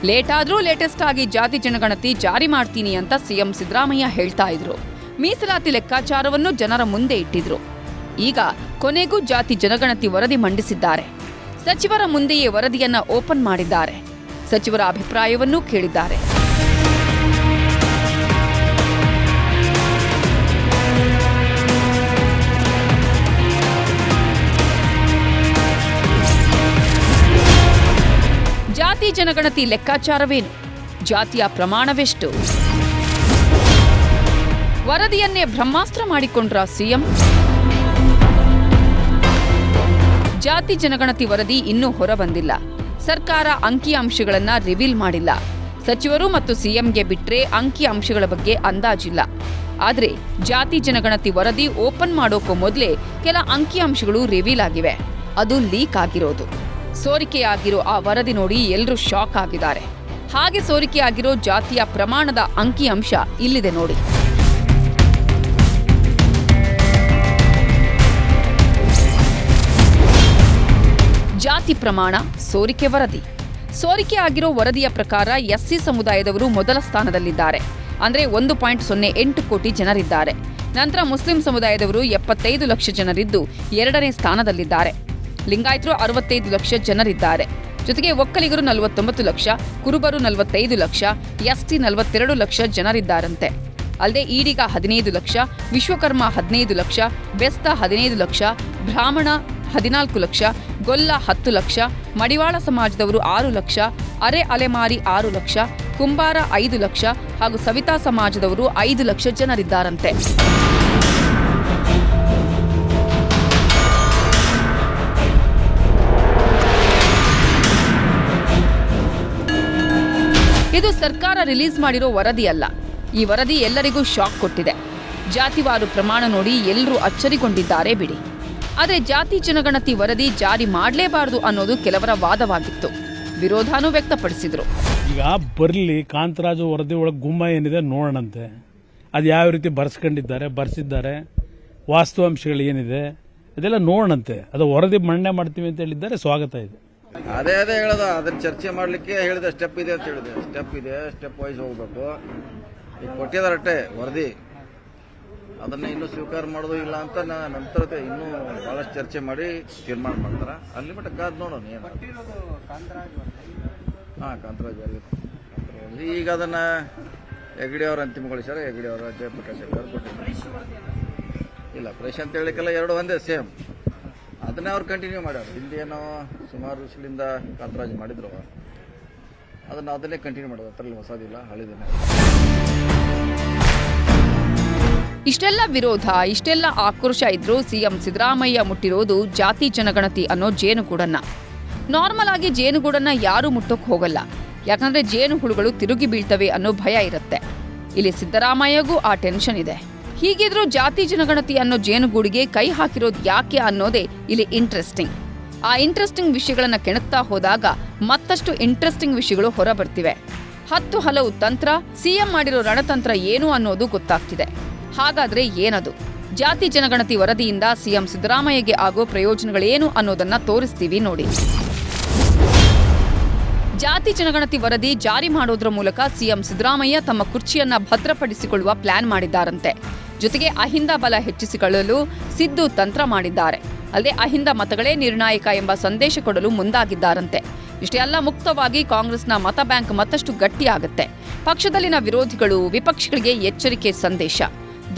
ಲೇಟ್ ಆದ್ರೂ ಲೇಟೆಸ್ಟ್ ಆಗಿ ಜಾತಿ ಜನಗಣತಿ ಜಾರಿ ಮಾಡ್ತೀನಿ ಅಂತ ಸಿಎಂ ಸಿದ್ದರಾಮಯ್ಯ ಹೇಳ್ತಾ ಇದ್ರು. ಮೀಸಲಾತಿ ಲೆಕ್ಕಾಚಾರವನ್ನು ಜನರ ಮುಂದೆ ಇಟ್ಟಿದ್ರು. ಈಗ ಕೊನೆಗೂ ಜಾತಿ ಜನಗಣತಿ ವರದಿ ಮಂಡಿಸಿದ್ದಾರೆ. ಸಚಿವರ ಮುಂದೆಯೇ ವರದಿಯನ್ನ ಓಪನ್ ಮಾಡಿದ್ದಾರೆ. ಸಚಿವರ ಅಭಿಪ್ರಾಯವನ್ನೂ ಕೇಳಿದ್ದಾರೆ. ಜಾತಿ ಜನಗಣತಿ ಲೆಕ್ಕಾಚಾರವೇನು? ಜಾತಿಯ ಪ್ರಮಾಣವೆಷ್ಟು? ವರದಿಯನ್ನೇ ಬ್ರಹ್ಮಾಸ್ತ್ರ ಮಾಡಿಕೊಂಡ್ರ ಸಿಎಂ? ಜಾತಿ ಜನಗಣತಿ ವರದಿ ಇನ್ನೂ ಹೊರಬಂದಿಲ್ಲ. ಸರ್ಕಾರ ಅಂಕಿಅಂಶಗಳನ್ನ ರಿವೀಲ್ ಮಾಡಿಲ್ಲ. ಸಚಿವರು ಮತ್ತು ಸಿಎಂಗೆ ಬಿಟ್ರೆ ಅಂಕಿಅಂಶಗಳ ಬಗ್ಗೆ ಅಂದಾಜಿಲ್ಲ. ಆದರೆ ಜಾತಿ ಜನಗಣತಿ ವರದಿ ಓಪನ್ ಮಾಡೋಕ್ಕೂ ಮೊದಲೇ ಕೆಲ ಅಂಕಿಅಂಶಗಳು ರಿವೀಲ್ ಆಗಿವೆ. ಅದು ಲೀಕ್ ಆಗಿರೋದು. ಸೋರಿಕೆಯಾಗಿರೋ ಆ ವರದಿ ನೋಡಿ ಎಲ್ಲರೂ ಶಾಕ್ ಆಗಿದ್ದಾರೆ. ಹಾಗೆ ಸೋರಿಕೆಯಾಗಿರೋ ಜಾತಿಯ ಪ್ರಮಾಣದ ಅಂಕಿಅಂಶ ಇಲ್ಲಿದೆ ನೋಡಿ. ಜಾತಿ ಪ್ರಮಾಣ ಸೋರಿಕೆ ವರದಿ. ಸೋರಿಕೆ ಆಗಿರೋ ವರದಿಯ ಪ್ರಕಾರ ಎಸ್ಸಿ ಸಮುದಾಯದವರು ಮೊದಲ ಸ್ಥಾನದಲ್ಲಿದ್ದಾರೆ. ಅಂದರೆ 1.08 ಕೋಟಿ ಜನರಿದ್ದಾರೆ. ನಂತರ ಮುಸ್ಲಿಂ ಸಮುದಾಯದವರು 75 ಲಕ್ಷ ಜನರಿದ್ದು 2ನೇ ಸ್ಥಾನದಲ್ಲಿದ್ದಾರೆ. ಲಿಂಗಾಯತರು 65 ಲಕ್ಷ ಜನರಿದ್ದಾರೆ. ಜೊತೆಗೆ ಒಕ್ಕಲಿಗರು 49 ಲಕ್ಷ, ಕುರುಬರು 45 ಲಕ್ಷ, ಎಸ್ಟಿ 42 ಲಕ್ಷ ಜನರಿದ್ದಾರಂತೆ. ಅಲ್ಲದೆ ಈಡಿಗ 15 ಲಕ್ಷ, ವಿಶ್ವಕರ್ಮ 15 ಲಕ್ಷ, ಬೆಸ್ತ 15 ಲಕ್ಷ, ಬ್ರಾಹ್ಮಣ 14 ಲಕ್ಷ, ಗೊಲ್ಲ 10 ಲಕ್ಷ, ಮಡಿವಾಳ ಸಮಾಜದವರು 6 ಲಕ್ಷ, ಅರೆ ಅಲೆಮಾರಿ 6 ಲಕ್ಷ, ಕುಂಬಾರ 5 ಲಕ್ಷ ಹಾಗೂ ಸವಿತಾ ಸಮಾಜದವರು 5 ಲಕ್ಷ ಜನರಿದ್ದಾರಂತೆ. ಇದು ಸರ್ಕಾರ ರಿಲೀಸ್ ಮಾಡಿರೋ ವರದಿ ಅಲ್ಲ. ಈ ವರದಿ ಎಲ್ಲರಿಗೂ ಶಾಕ್ ಕೊಟ್ಟಿದೆ. ಜಾತಿವಾರು ಪ್ರಮಾಣ ನೋಡಿ ಎಲ್ಲರೂ ಅಚ್ಚರಿಗೊಂಡಿದ್ದಾರೆ ಬಿಡಿ. ಆದರೆ ಜಾತಿ ಜನಗಣತಿ ವರದಿ ಜಾರಿ ಮಾಡಲೇಬಾರದು ಅನ್ನೋದು ಕೆಲವರ ವಾದವಾಗಿತ್ತು. ವಿರೋಧನೂ ವ್ಯಕ್ತಪಡಿಸಿದ್ರು. ಈಗ ಬರಲಿ ಕಾಂತರಾಜು ವರದಿ ಒಳಗೆ ಗುಮ್ಮ ಏನಿದೆ ನೋಡೋಣಂತೆ. ಅದು ಯಾವ ರೀತಿ ಬರ್ಸಿದ್ದಾರೆ, ವಾಸ್ತವಾಂಶಗಳು ಏನಿದೆ ಅದೆಲ್ಲ ನೋಡೋಣಂತೆ. ಅದು ವರದಿ ಮಂಡನೆ ಮಾಡ್ತೀವಿ ಅಂತ ಹೇಳಿದ್ದಾರೆ, ಸ್ವಾಗತ ಇದೆ. ಅದೇ ಹೇಳದ, ಅದನ್ನ ಚರ್ಚೆ ಮಾಡ್ಲಿಕ್ಕೆ ಹೇಳಿದೆ. ಸ್ಟೆಪ್ ಇದೆ ಅಂತ ಹೇಳಿದೆ. ಸ್ಟೆಪ್ ವೈಸ್ ಹೋಗ್ಬೇಕು. ಈಗ ಕೊಟ್ಟಿದಾರಟ್ಟೆ ವರದಿ, ಅದನ್ನ ಇನ್ನೂ ಸ್ವೀಕಾರ ಮಾಡೋದು ಇಲ್ಲ ಅಂತ ನಂತರ ಇನ್ನೂ ಬಹಳಷ್ಟು ಚರ್ಚೆ ಮಾಡಿ ತೀರ್ಮಾನ ಮಾಡ್ತಾರ. ಅಲ್ಲಿ ಮಟ್ಟ ಕಾದ್ ನೋಡೋಣ ಏನು. ಕಾಂತರಾಜ್ ಮಾಡೋದು. ಈಗ ಅದನ್ನು ಹೆಗ್ಡೆ ಅವರು ಅಂತಿಮಗೊಳಿಸ್ಯಾರ. ಹೆಗ್ಡೆ ಅವರ ಜಯಪ್ರಕಾಶ್ ಹೆಗ್ಡೆ ಅವರು ಕೊಟ್ಟಿದ್ದಾರೆ. ಇಲ್ಲ ಫ್ರೆಶ್ ಅಂತ ಹೇಳಿಕೆಲ್ಲ ಎರಡು ಒಂದೇ ಸೇಮ್, ಅದನ್ನೇ ಅವ್ರು ಕಂಟಿನ್ಯೂ ಮಾಡ್ಯಾರ. ಹಿಂದೇನೋ ಸುಮಾರು ವರ್ಷಗಳಿಂದ ಕಾಂತರಾಜ್ ಮಾಡಿದ್ರು, ಅದನ್ನೇ ಕಂಟಿನ್ಯೂ ಮಾಡೋದು. ಅದರಲ್ಲಿ ಹೊಸದಿಲ್ಲ, ಹಳಿದೇನೆ. ಇಷ್ಟೆಲ್ಲ ವಿರೋಧ, ಇಷ್ಟೆಲ್ಲ ಆಕ್ರೋಶ ಇದ್ರೂ ಸಿಎಂ ಸಿದ್ದರಾಮಯ್ಯ ಮುಟ್ಟಿರೋದು ಜಾತಿ ಜನಗಣತಿ ಅನ್ನೋ ಜೇನುಗೂಡನ್ನ. ನಾರ್ಮಲ್ ಆಗಿ ಜೇನುಗೂಡನ್ನ ಯಾರೂ ಮುಟ್ಟೋಕ್ ಹೋಗಲ್ಲ, ಯಾಕಂದ್ರೆ ಜೇನುಹುಳುಗಳು ತಿರುಗಿ ಬೀಳ್ತವೆ ಅನ್ನೋ ಭಯ ಇರುತ್ತೆ. ಇಲ್ಲಿ ಸಿದ್ದರಾಮಯ್ಯಗೂ ಆ ಟೆನ್ಷನ್ ಇದೆ. ಹೀಗಿದ್ರೂ ಜಾತಿ ಜನಗಣತಿ ಅನ್ನೋ ಜೇನುಗೂಡಿಗೆ ಕೈ ಹಾಕಿರೋದು ಯಾಕೆ ಅನ್ನೋದೇ ಇಲ್ಲಿ ಇಂಟ್ರೆಸ್ಟಿಂಗ್. ಆ ಇಂಟ್ರೆಸ್ಟಿಂಗ್ ವಿಷಯಗಳನ್ನ ಕೆಣಕ್ತಾ ಹೋದಾಗ ಮತ್ತಷ್ಟು ಇಂಟ್ರೆಸ್ಟಿಂಗ್ ವಿಷಯಗಳು ಹೊರಬರ್ತಿವೆ. 10 ಹಲವು ತಂತ್ರ, ಸಿಎಂ ಮಾಡಿರೋ ರಣತಂತ್ರ ಏನು ಅನ್ನೋದು ಗೊತ್ತಾಗ್ತಿದೆ. ಹಾಗಾದ್ರೆ ಏನದು? ಜಾತಿ ಜನಗಣತಿ ವರದಿಯಿಂದ ಸಿಎಂ ಸಿದ್ದರಾಮಯ್ಯಗೆ ಆಗೋ ಪ್ರಯೋಜನಗಳೇನು ಅನ್ನೋದನ್ನ ತೋರಿಸ್ತೀವಿ ನೋಡಿ. ಜಾತಿ ಜನಗಣತಿ ವರದಿ ಜಾರಿ ಮಾಡೋದ್ರ ಮೂಲಕ ಸಿಎಂ ಸಿದ್ದರಾಮಯ್ಯ ತಮ್ಮ ಕುರ್ಚಿಯನ್ನ ಭದ್ರಪಡಿಸಿಕೊಳ್ಳುವ ಪ್ಲಾನ್ ಮಾಡಿದ್ದಾರಂತೆ. ಜೊತೆಗೆ ಅಹಿಂದ ಬಲ ಹೆಚ್ಚಿಸಿಕೊಳ್ಳಲು ಸಿದ್ದು ತಂತ್ರ ಮಾಡಿದ್ದಾರೆ. ಅಲ್ಲದೆ ಅಹಿಂದ ಮತಗಳೇ ನಿರ್ಣಾಯಕ ಎಂಬ ಸಂದೇಶ ಕೊಡಲು ಮುಂದಾಗಿದ್ದಾರಂತೆ. ಇಷ್ಟೇ ಅಲ್ಲ, ಮುಕ್ತವಾಗಿ ಕಾಂಗ್ರೆಸ್ನ ಮತ ಬ್ಯಾಂಕ್ ಮತ್ತಷ್ಟು ಗಟ್ಟಿಯಾಗುತ್ತೆ. ಪಕ್ಷದಲ್ಲಿನ ವಿರೋಧಿಗಳು, ವಿಪಕ್ಷಗಳಿಗೆ ಎಚ್ಚರಿಕೆ ಸಂದೇಶ,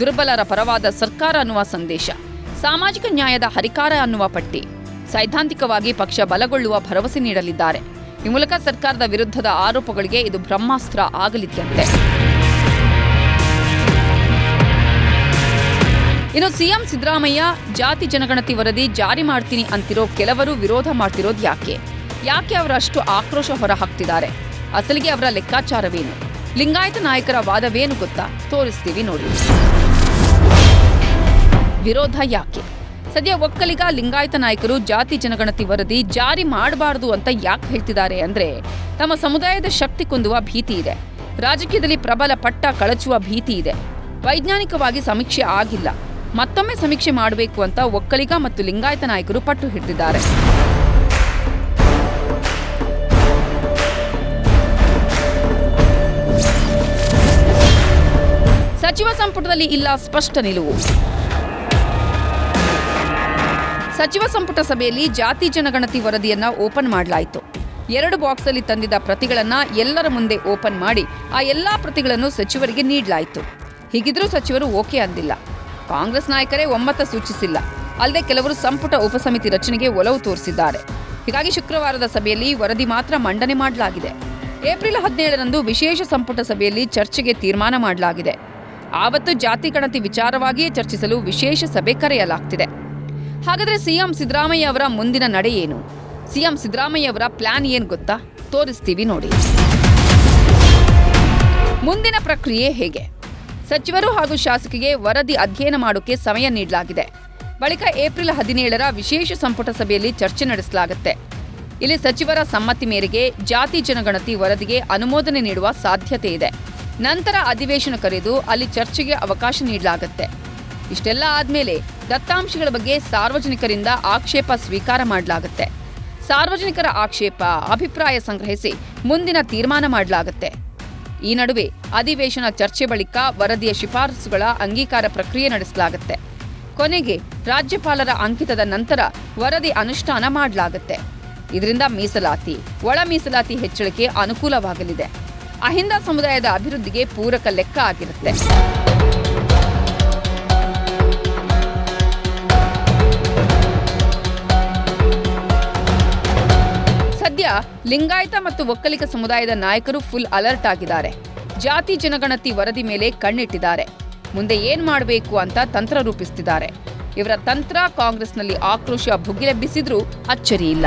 ದುರ್ಬಲರ ಪರವಾದ ಸರ್ಕಾರ ಅನ್ನುವ ಸಂದೇಶ, ಸಾಮಾಜಿಕ ನ್ಯಾಯದ ಹರಿಕಾರ ಅನ್ನುವ ಪಟ್ಟಿ, ಸೈದ್ಧಾಂತಿಕವಾಗಿ ಪಕ್ಷ ಬಲಗೊಳ್ಳುವ ಭರವಸೆ ನೀಡಲಿದ್ದಾರೆ. ಈ ಮೂಲಕ ಸರ್ಕಾರದ ವಿರುದ್ಧದ ಆರೋಪಗಳಿಗೆ ಇದು ಬ್ರಹ್ಮಾಸ್ತ್ರ ಆಗಲಿದ್ದಂತೆ. ಇನ್ನು ಸಿಎಂ ಸಿದ್ದರಾಮಯ್ಯ ಜಾತಿ ಜನಗಣತಿ ವರದಿ ಜಾರಿ ಮಾಡ್ತೀನಿ ಅಂತಿರೋ ಕೆಲವರು ವಿರೋಧ ಮಾಡ್ತಿರೋದು ಯಾಕೆ ಅವರ ಅಷ್ಟು ಆಕ್ರೋಶ ಹೊರ ಹಾಕ್ತಿದ್ದಾರೆ? ಅಸಲಿಗೆ ಅವರ ಲೆಕ್ಕಾಚಾರವೇನು? ಲಿಂಗಾಯತ ನಾಯಕರ ವಾದವೇನು ಗೊತ್ತಾ? ತೋರಿಸ್ತೀವಿ ನೋಡಿ. ವಿರೋಧ ಯಾಕೆ? ಸದ್ಯ ಒಕ್ಕಲಿಗ ಲಿಂಗಾಯತ ನಾಯಕರು ಜಾತಿ ಜನಗಣತಿ ವರದಿ ಜಾರಿ ಮಾಡಬಾರದು ಅಂತ ಯಾಕೆ ಹೇಳ್ತಿದ್ದಾರೆ ಅಂದ್ರೆ, ತಮ್ಮ ಸಮುದಾಯದ ಶಕ್ತಿ ಕುಂದುವ ಭೀತಿ ಇದೆ. ರಾಜಕೀಯದಲ್ಲಿ ಪ್ರಬಲ ಪಟ್ಟ ಕಳಚುವ ಭೀತಿ ಇದೆ. ವೈಜ್ಞಾನಿಕವಾಗಿ ಸಮೀಕ್ಷೆ ಆಗಿಲ್ಲ, ಮತ್ತೊಮ್ಮೆ ಸಮೀಕ್ಷೆ ಮಾಡಬೇಕು ಅಂತ ಒಕ್ಕಲಿಗ ಮತ್ತು ಲಿಂಗಾಯತ ನಾಯಕರು ಪಟ್ಟು ಹಿಡಿದಿದ್ದಾರೆ. ಸಚಿವ ಸಂಪುಟದಲ್ಲಿ ಇಲ್ಲ ಸ್ಪಷ್ಟ ನಿಲುವು. ಸಚಿವ ಸಂಪುಟ ಸಭೆಯಲ್ಲಿ ಜಾತಿ ಜನಗಣತಿ ವರದಿಯನ್ನ ಓಪನ್ ಮಾಡಲಾಯಿತು. 2 ಬಾಕ್ಸ್ ಅಲ್ಲಿ ತಂದಿದ್ದ ಪ್ರತಿಗಳನ್ನ ಎಲ್ಲರ ಮುಂದೆ ಓಪನ್ ಮಾಡಿ ಆ ಎಲ್ಲಾ ಪ್ರತಿಗಳನ್ನು ಸಚಿವರಿಗೆ ನೀಡಲಾಯಿತು. ಹೀಗಿದ್ರೂ ಸಚಿವರು ಓಕೆ ಅಂದಿಲ್ಲ. ಕಾಂಗ್ರೆಸ್ ನಾಯಕರೇ ಒಮ್ಮತ ಸೂಚಿಸಿಲ್ಲ. ಅಲ್ಲದೆ ಕೆಲವರು ಸಂಪುಟ ಉಪಸಮಿತಿ ರಚನೆಗೆ ಒಲವು ತೋರಿಸಿದ್ದಾರೆ. ಹೀಗಾಗಿ ಶುಕ್ರವಾರದ ಸಭೆಯಲ್ಲಿ ವರದಿ ಮಾತ್ರ ಮಂಡನೆ ಮಾಡಲಾಗಿದೆ. ಏಪ್ರಿಲ್ 17ರಂದು ವಿಶೇಷ ಸಂಪುಟ ಸಭೆಯಲ್ಲಿ ಚರ್ಚೆಗೆ ತೀರ್ಮಾನ ಮಾಡಲಾಗಿದೆ. ಆವತ್ತು ಜಾತಿ ಗಣತಿ ವಿಚಾರವಾಗಿಯೇ ಚರ್ಚಿಸಲು ವಿಶೇಷ ಸಭೆ ಕರೆಯಲಾಗ್ತಿದೆ. ಹಾಗಾದ್ರೆ ಸಿಎಂ ಸಿದ್ದರಾಮಯ್ಯ ಅವರ ಮುಂದಿನ ನಡೆ ಏನು? ಸಿಎಂ ಸಿದ್ದರಾಮಯ್ಯ ಅವರ ಪ್ಲಾನ್ ಏನು ಗೊತ್ತಾ? ತೋರಿಸ್ತೀವಿ ನೋಡಿ. ಮುಂದಿನ ಪ್ರಕ್ರಿಯೆ ಹೇಗೆ? ಸಚಿವರು ಹಾಗೂ ಶಾಸಕರಿಗೆ ವರದಿ ಅಧ್ಯಯನ ಮಾಡೋಕೆ ಸಮಯ ನೀಡಲಾಗಿದೆ. ಬಳಿಕ ಏಪ್ರಿಲ್ 17ರ ವಿಶೇಷ ಸಂಪುಟ ಸಭೆಯಲ್ಲಿ ಚರ್ಚೆ ನಡೆಸಲಾಗುತ್ತೆ. ಇಲ್ಲಿ ಸಚಿವರ ಸಮ್ಮತಿ ಮೇರೆಗೆ ಜಾತಿ ಜನಗಣತಿ ವರದಿಗೆ ಅನುಮೋದನೆ ನೀಡುವ ಸಾಧ್ಯತೆ ಇದೆ. ನಂತರ ಅಧಿವೇಶನ ಕರೆದು ಅಲ್ಲಿ ಚರ್ಚೆಗೆ ಅವಕಾಶ ನೀಡಲಾಗುತ್ತೆ. ಇಷ್ಟೆಲ್ಲ ಆದ್ಮೇಲೆ ದತ್ತಾಂಶಗಳ ಬಗ್ಗೆ ಸಾರ್ವಜನಿಕರಿಂದ ಆಕ್ಷೇಪ ಸ್ವೀಕಾರ ಮಾಡಲಾಗುತ್ತೆ. ಸಾರ್ವಜನಿಕರ ಆಕ್ಷೇಪ, ಅಭಿಪ್ರಾಯ ಸಂಗ್ರಹಿಸಿ ಮುಂದಿನ ತೀರ್ಮಾನ ಮಾಡಲಾಗುತ್ತೆ. ಈ ನಡುವೆ ಅಧಿವೇಶನ ಚರ್ಚೆ ಬಳಿಕ ವರದಿಯ ಶಿಫಾರಸುಗಳ ಅಂಗೀಕಾರ ಪ್ರಕ್ರಿಯೆ ನಡೆಸಲಾಗುತ್ತೆ. ಕೊನೆಗೆ ರಾಜ್ಯಪಾಲರ ಅಂಕಿತದ ನಂತರ ವರದಿ ಅನುಷ್ಠಾನ ಮಾಡಲಾಗುತ್ತೆ. ಇದರಿಂದ ಮೀಸಲಾತಿ, ಒಳ ಮೀಸಲಾತಿ ಹೆಚ್ಚಳಕ್ಕೆ ಅನುಕೂಲವಾಗಲಿದೆ. ಅಹಿಂದ ಸಮುದಾಯದ ಅಭಿವೃದ್ಧಿಗೆ ಪೂರಕ ಲೆಕ್ಕ ಆಗಿರುತ್ತೆ. ಸದ್ಯ ಲಿಂಗಾಯತ ಮತ್ತು ಒಕ್ಕಲಿಗ ಸಮುದಾಯದ ನಾಯಕರು ಫುಲ್ ಅಲರ್ಟ್ ಆಗಿದ್ದಾರೆ. ಜಾತಿ ಜನಗಣತಿ ವರದಿ ಮೇಲೆ ಕಣ್ಣಿಟ್ಟಿದ್ದಾರೆ. ಮುಂದೆ ಏನ್ ಮಾಡಬೇಕು ಅಂತ ತಂತ್ರ ರೂಪಿಸುತ್ತಿದ್ದಾರೆ. ಇವರ ತಂತ್ರ ಕಾಂಗ್ರೆಸ್ನಲ್ಲಿ ಆಕ್ರೋಶ ಭುಗಿಲೆಬ್ಬಿಸಿದ್ರೂ ಅಚ್ಚರಿಯಿಲ್ಲ.